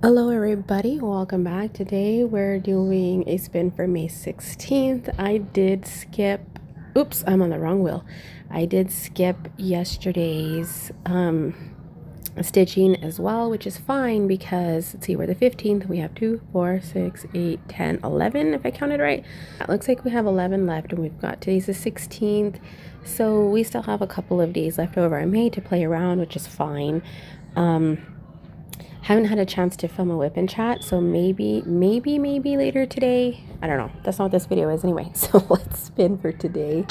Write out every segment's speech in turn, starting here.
Hello everybody, welcome back. Today we're doing a spin for May 16th. I did skip, oops, I'm on the wrong wheel. I did skip yesterday's stitching as well, which is fine because let's see, we're the 15th. We have 2, 4, 6, 8, 10, 11 if I counted right. It looks like we have 11 left and we've got today's the 16th. So we still have a couple of days left over in May to play around, which is fine. Haven't had a chance to film a whip and chat, so maybe later today. I don't know. That's not what this video is anyway. So let's spin for today.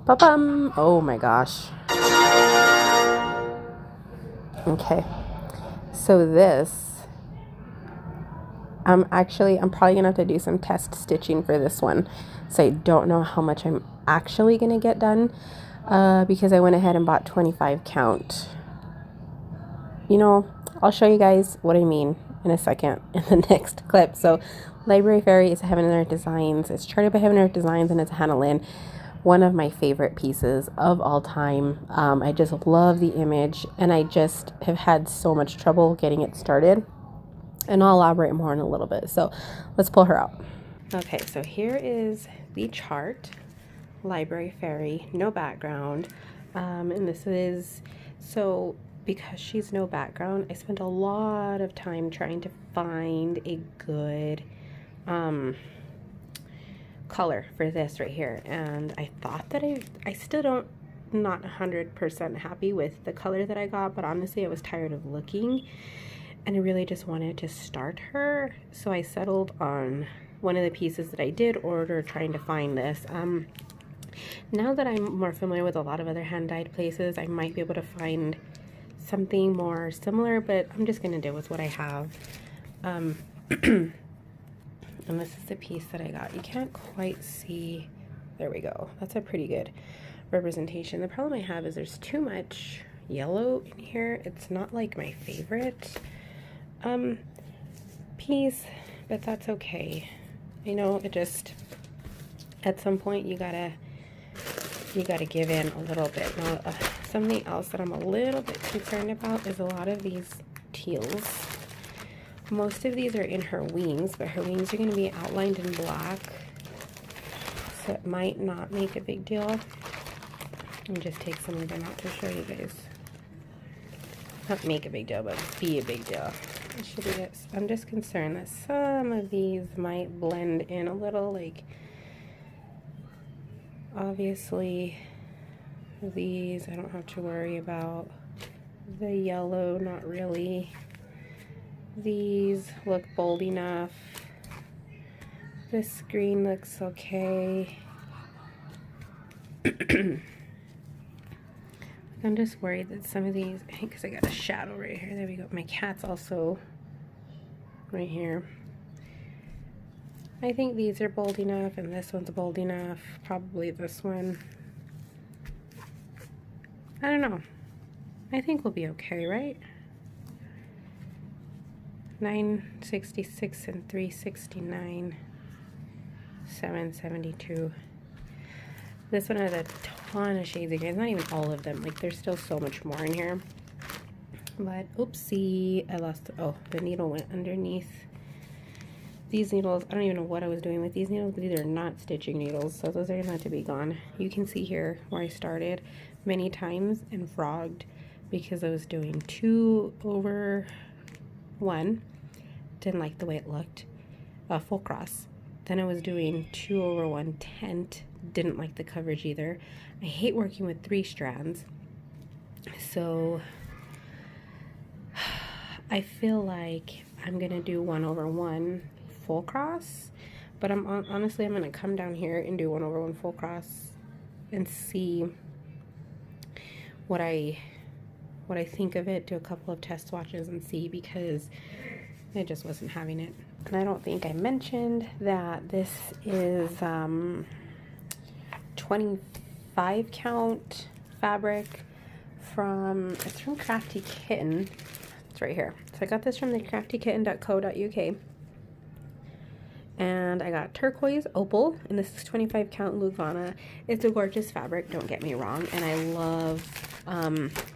Ba-bum! Oh my gosh. Okay. So this, I'm probably gonna have to do some test stitching for this one. So I don't know how much I'm actually gonna get done because I went ahead and bought 25 count. You know, I'll show you guys what I mean in a second in the next clip. So Library Fairy is Heaven and Earth Designs. It's charted by Heaven and Earth Designs, and it's Hannah Lynn. One of my favorite pieces of all time. I just love the image, and I just have had so much trouble getting it started. And I'll elaborate more in a little bit. So let's pull her out. Okay, so here is the chart. Library Fairy, no background. And this is, so because she's no background, I spent a lot of time trying to find a good color for this right here, and I thought that I still don't, not 100% happy with the color that I got, but honestly I was tired of looking and I really just wanted to start her, so I settled on one of the pieces that I did order, trying to find this. Now that I'm more familiar with a lot of other hand-dyed places, I might be able to find something more similar, but I'm just gonna deal with what I have. And this is the piece that I got. You can't quite see, there we go. That's a pretty good representation. The problem I have is there's too much yellow in here. It's not like my favorite piece, but that's okay. You know, it just, at some point you gotta give in a little bit. Now, something else that I'm a little bit concerned about is a lot of these teals. Most of these are in her wings, but her wings are going to be outlined in black, so it might not make a big deal. Let me just take some of them out to show you guys. Not make a big deal, but be a big deal. It should be this. I'm just concerned that some of these might blend in a little, like, obviously these I don't have to worry about. The yellow, not really. These look bold enough. This green looks okay. I'm just worried that some of these, I think because I got a shadow right here. There we go. My cat's also right here. I think these are bold enough, and this one's bold enough. Probably this one. I don't know. I think we'll be okay, right? 966 and 369. 772. This one has a ton of shades of green. Not even all of them. Like, there's still so much more in here. But, oopsie. I lost, oh, the needle went underneath. These needles, I don't even know what I was doing with these needles. These are not stitching needles, so those are going to have to be gone. You can see here where I started many times and frogged because I was doing 2 over 1. Didn't like the way it looked. Full cross. Then I was doing 2 over 1 tent. Didn't like the coverage either. I hate working with 3 strands. So I feel like I'm going to do 1 over 1 full cross, but honestly I'm going to come down here and do 1 over 1 full cross and see what I think of it. Do a couple of test swatches and see, because I just wasn't having it. And I don't think I mentioned that this is 25 count fabric it's from Crafty Kitten. It's right here. So I got this from the craftykitten.co.uk. And I got turquoise opal, and this is 25 count Lugana. It's a gorgeous fabric, don't get me wrong, and I love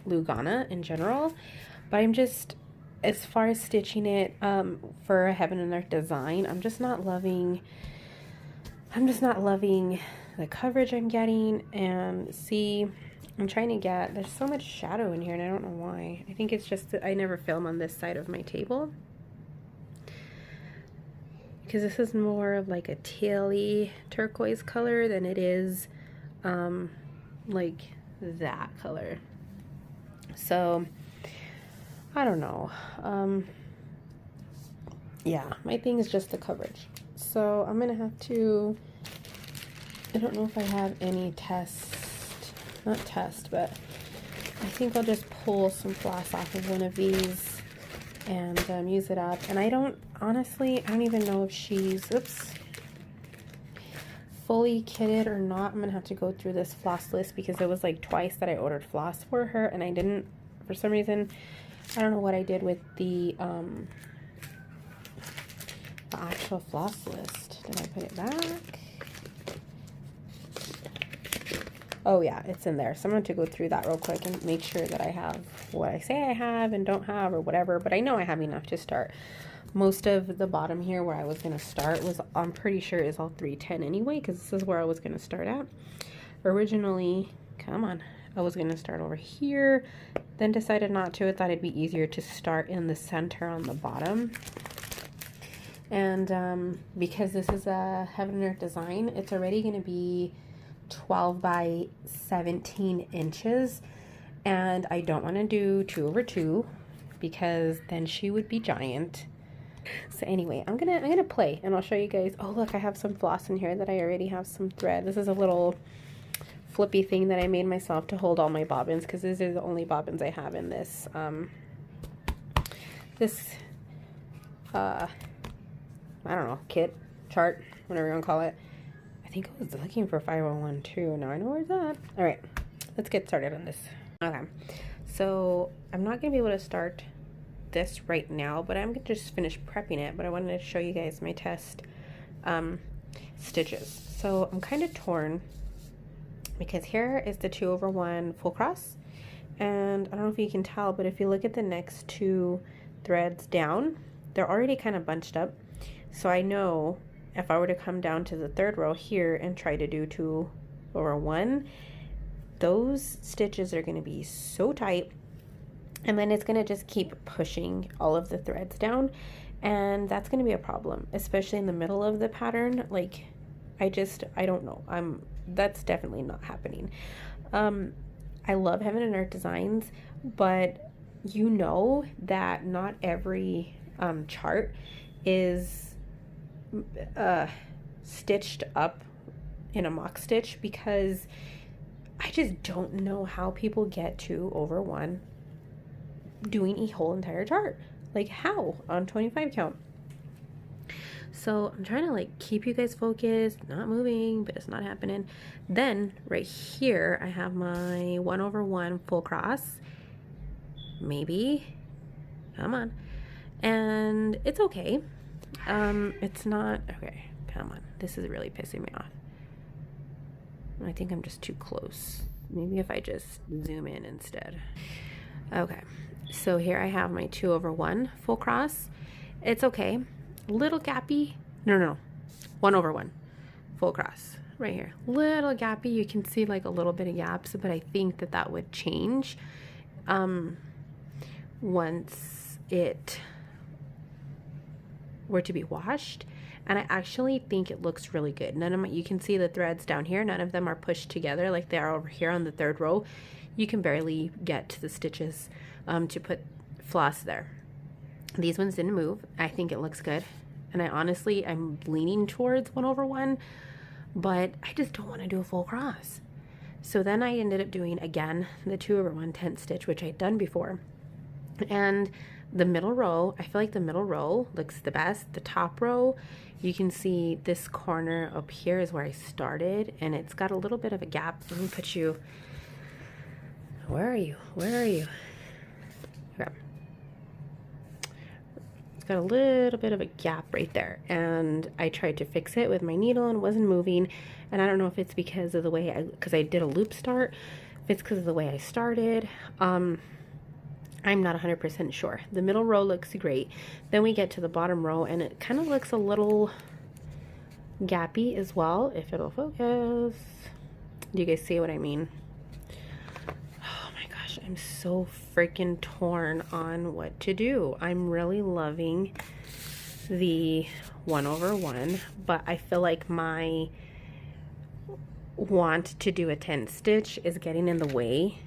Lugana in general, But I'm just, as far as stitching it for a Heaven and Earth design, I'm just not loving the coverage I'm getting. And see, I'm trying to get, there's so much shadow in here and I don't know why. I think it's just that I never film on this side of my table, because this is more of like a tealy turquoise color than it is like that color. So I don't know. Yeah, my thing is just the coverage. So I'm gonna have to, I don't know if I have any not test, but I think I'll just pull some floss off of one of these and use it up. And I don't even know if she's, oops, fully kitted or not. I'm gonna have to go through this floss list, because it was like twice that I ordered floss for her and I didn't, for some reason, I don't know what I did with the actual floss list. Did I put it back? Oh yeah, it's in there. So I'm going to go through that real quick and make sure that I have what I say I have and don't have or whatever. But I know I have enough to start. Most of the bottom here where I was going to start was, I'm pretty sure, is all 310 anyway, because this is where I was going to start at. Originally, come on, I was going to start over here, then decided not to. I thought it'd be easier to start in the center on the bottom. And because this is a Heaven and Earth design, it's already going to be 12 by 17 inches. And I don't want to do 2 over 2 because then she would be giant. So anyway, I'm gonna play and I'll show you guys. Oh look, I have some floss in here that I already have some thread. This is a little flippy thing that I made myself to hold all my bobbins, because these are the only bobbins I have in this I don't know, kit, chart, whatever you want to call it. I think I was looking for 501 too. Now I know where's that. All right, let's get started on this. Okay, so I'm not gonna be able to start this right now, but I'm gonna just finish prepping it. But I wanted to show you guys my test stitches. So I'm kind of torn, because here is the 2 over 1 full cross, and I don't know if you can tell, but if you look at the next 2 threads down, they're already kind of bunched up. So I know if I were to come down to the 3rd row here and try to do 2 over 1, those stitches are going to be so tight, and then it's going to just keep pushing all of the threads down, and that's going to be a problem, especially in the middle of the pattern. Like, I don't know. That's definitely not happening. I love Heaven and Earth designs, but you know that not every chart is stitched up in a mock stitch, because I just don't know how people get 2 over 1 doing a whole entire chart. Like, how on 25 count? So I'm trying to like keep you guys focused, not moving, but it's not happening. Then right here I have my 1 over 1 full cross, maybe, come on, and it's okay. It's not okay. Come on, this is really pissing me off. I think I'm just too close. Maybe if I just zoom in instead. Okay, so here I have my 2 over 1 full cross. It's okay. Little gappy. No. 1 over 1 full cross right here. Little gappy. You can see like a little bit of gaps, but I think that would change once it were to be washed. And I actually think it looks really good. You can see the threads down here, none of them are pushed together like they are over here on the 3rd row. You can barely get to the stitches to put floss there. These ones didn't move. I think it looks good. And I'm leaning towards 1 over 1, but I just don't want to do a full cross. So then I ended up doing, again, the 2 over 1 tent stitch, which I'd done before. And the middle row, I feel like the middle row looks the best. The top row, you can see this corner up here is where I started, and it's got a little bit of a gap. Let me put you, where are you? Okay. It's got a little bit of a gap right there, and I tried to fix it with my needle and it wasn't moving. And I don't know if it's because of the way because I did a loop start, if it's because of the way I started. I'm not 100% sure. The middle row looks great. Then we get to the bottom row and it kind of looks a little gappy as well, if it'll focus. Do you guys see what I mean? Oh my gosh, I'm so freaking torn on what to do. I'm really loving the 1/1, but I feel like my want to do a 10 stitch is getting in the way.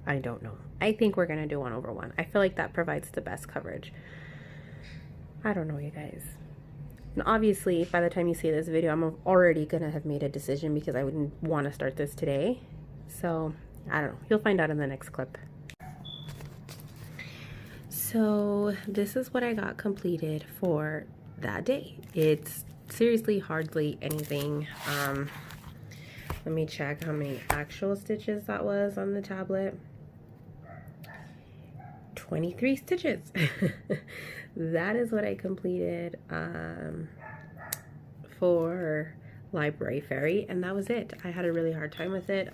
I don't know. I think we're gonna do 1/1. I feel like that provides the best coverage. I don't know, you guys. And obviously, by the time you see this video, I'm already gonna have made a decision because I wouldn't want to start this today. So, I don't know. You'll find out in the next clip. So, this is what I got completed for that day. It's seriously hardly anything. Let me check how many actual stitches that was on the tablet. 23 stitches. That is what I completed for Library Fairy, and that was it. I had a really hard time with it.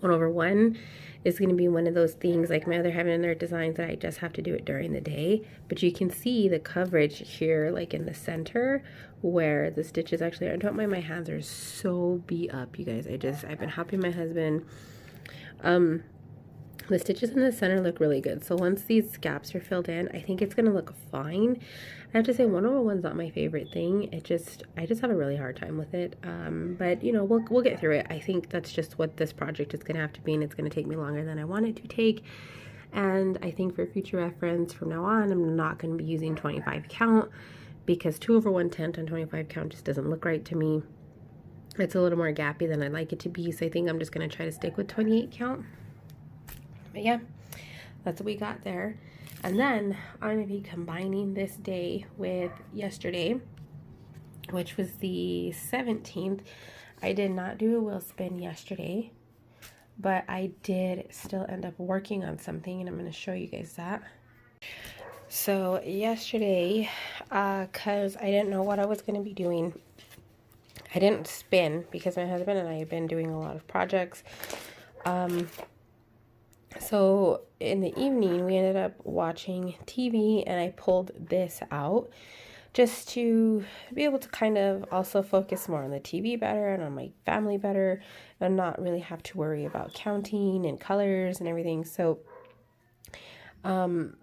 1/1 is going to be one of those things like my other Heaven and Earth designs that I just have to do it during the day. But you can see the coverage here, like in the center where the stitches actually are. Don't mind, my hands are so beat up, you guys. I've been helping my husband. The stitches in the center look really good. So once these gaps are filled in, I think it's going to look fine. I have to say 1/1's not my favorite thing. I just have a really hard time with it. But you know, we'll get through it. I think that's just what this project is going to have to be, and it's going to take me longer than I want it to take. And I think for future reference from now on, I'm not going to be using 25 count because 2/1 tent on 25 count just doesn't look right to me. It's a little more gappy than I'd like it to be. So I think I'm just going to try to stick with 28 count. But yeah, that's what we got there. And then I'm going to be combining this day with yesterday, which was the 17th. I did not do a wheel spin yesterday, but I did still end up working on something, and I'm going to show you guys that. So yesterday, because I didn't know what I was going to be doing, I didn't spin because my husband and I have been doing a lot of projects. So in the evening, we ended up watching TV, and I pulled this out just to be able to kind of also focus more on the TV better and on my family better and not really have to worry about counting and colors and everything. So no,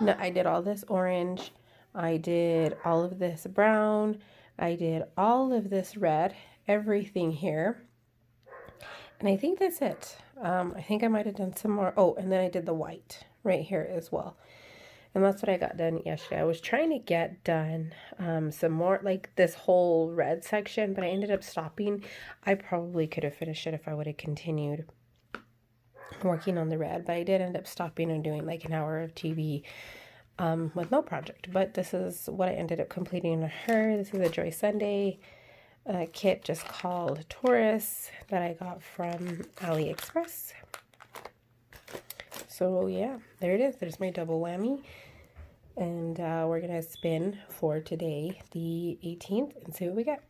I did all this orange, I did all of this brown, I did all of this red, everything here. And I think that's it. I think I might have done some more. Oh, and then I did the white right here as well. And that's what I got done yesterday. I was trying to get done some more, like this whole red section, but I ended up stopping. I probably could have finished it if I would have continued working on the red, but I did end up stopping and doing like an hour of TV with no project. But this is what I ended up completing on her. This is a Joy Sunday kit just called Taurus that I got from AliExpress. So yeah, there it is. There's my double whammy. And we're going to spin for today, the 18th, and see what we get.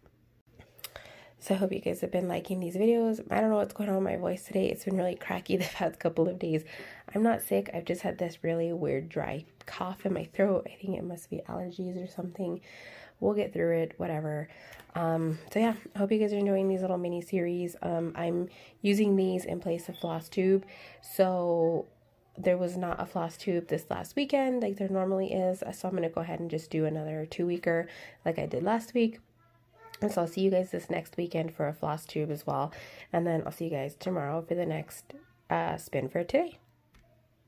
So I hope you guys have been liking these videos. I don't know what's going on with my voice today. It's been really cracky the past couple of days. I'm not sick. I've just had this really weird dry cough in my throat. I think it must be allergies or something. We'll get through it, whatever. So yeah, I hope you guys are enjoying these little mini series. I'm using these in place of floss tube. So there was not a floss tube this last weekend like there normally is. So I'm going to go ahead and just do another 2-weeker like I did last week. And so I'll see you guys this next weekend for a floss tube as well. And then I'll see you guys tomorrow for the next spin for today.